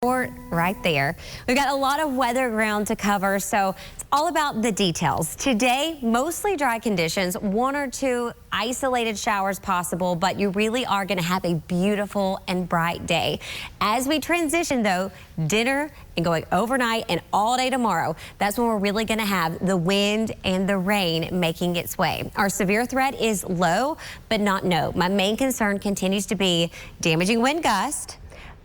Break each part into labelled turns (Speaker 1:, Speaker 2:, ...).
Speaker 1: Right there. We've got a lot of weather ground to cover, so it's all about the details. Today, mostly dry conditions, one or two isolated showers possible, but you really are going to have a beautiful and bright day. As we transition, though, dinner and going overnight and all day tomorrow, that's when we're really going to have the wind and the rain making its way. Our severe threat is low, but not no. My main concern continues to be damaging wind gust,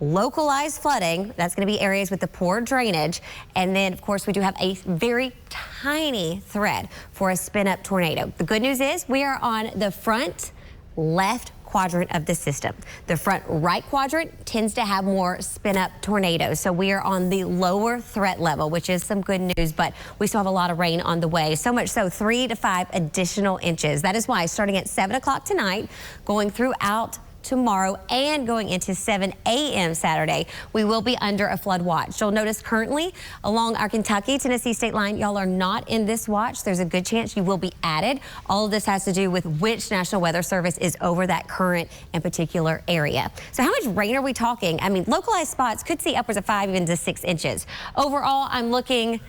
Speaker 1: localized flooding. That's going to be areas with the poor drainage. And then, of course, we do have a very tiny threat for a spin-up tornado. The good news is we are on the front left quadrant of the system. The front right quadrant tends to have more spin-up tornadoes. So we are on the lower threat level, which is some good news, but we still have a lot of rain on the way. So much so 3 to 5 additional inches. That is why starting at 7 o'clock tonight, going throughout tomorrow and going into 7 a.m. Saturday, we will be under a flood watch. You'll notice currently along our Kentucky-Tennessee state line, y'all are not in this watch. There's a good chance you will be added. All of this has to do with which National Weather Service is over that current and particular area. So how much rain are we talking? I mean, localized spots could see upwards of 5 even to 6 inches. Overall, I'm looking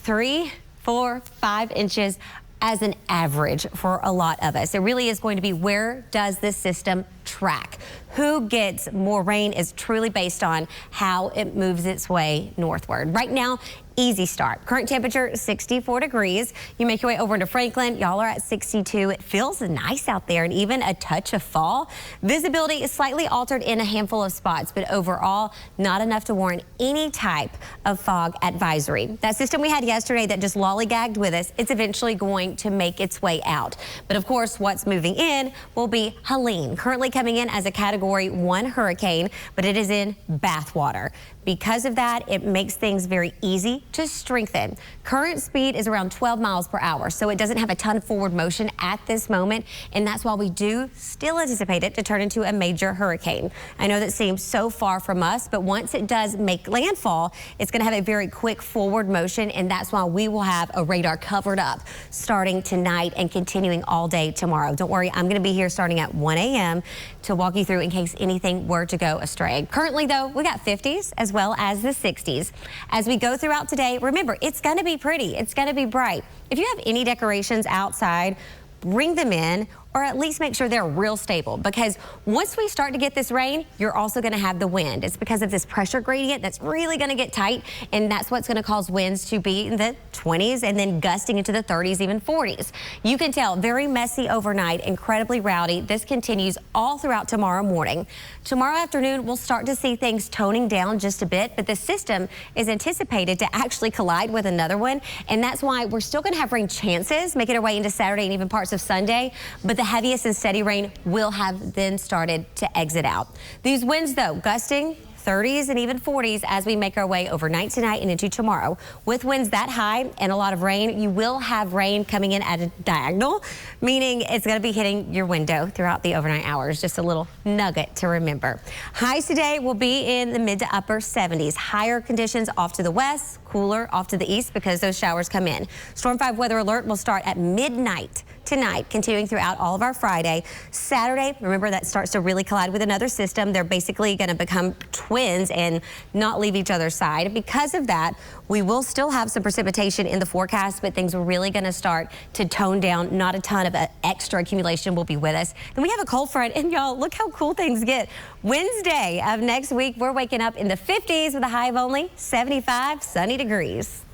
Speaker 1: 3, 4, 5 inches as an average for a lot of us. It really is going to be, where does this system track? Who gets more rain is truly based on how it moves its way northward. Right now, easy start. Current temperature 64 degrees. You make your way over into Franklin. Y'all are at 62. It feels nice out there and even a touch of fall. Visibility is slightly altered in a handful of spots, but overall not enough to warrant any type of fog advisory. That system we had yesterday that just lollygagged with us, it's eventually going to make its way out. But of course, what's moving in will be Helene, currently coming in as a Category 1 hurricane, but it is in bathwater. Because of that, it makes things very easy to strengthen. Current speed is around 12 miles per hour, so it doesn't have a ton of forward motion at this moment, and that's why we do still anticipate it to turn into a major hurricane. I know that seems so far from us, but once it does make landfall, it's going to have a very quick forward motion, and that's why we will have a radar covered up starting tonight and continuing all day tomorrow. Don't worry, I'm going to be here starting at 1 a.m. to walk you through in case anything were to go astray. Currently, though, we got 50s as well as the 60s. As we go throughout today, remember, it's going to be pretty. It's going to be bright. If you have any decorations outside, bring them in, or at least make sure they're real stable, because once we start to get this rain, you're also going to have the wind. It's because of this pressure gradient that's really going to get tight, and that's what's going to cause winds to be in the 20s and then gusting into the 30s, even 40s. You can tell, very messy overnight, incredibly rowdy. This continues all throughout tomorrow morning. Tomorrow afternoon, we'll start to see things toning down just a bit, but the system is anticipated to actually collide with another one, and that's why we're still going to have rain chances making our way into Saturday and even parts of Sunday, but the heaviest and steady rain will have then started to exit out. These winds, though, gusting 30s and even 40s as we make our way overnight tonight and into tomorrow. With winds that high and a lot of rain, you will have rain coming in at a diagonal, meaning it's going to be hitting your window throughout the overnight hours. Just a little nugget to remember. Highs today will be in the mid to upper 70s. Higher conditions off to the west, cooler off to the east because those showers come in. Storm 5 weather alert will start at midnight tonight, continuing throughout all of our Friday. Saturday, remember, that starts to really collide with another system. They're basically going to become twins and not leave each other's side. Because of that, we will still have some precipitation in the forecast, but things are really going to start to tone down. Not a ton of extra accumulation will be with us. Then we have a cold front, and y'all, look how cool things get. Wednesday of next week, we're waking up in the 50s with a high of only 75 sunny degrees.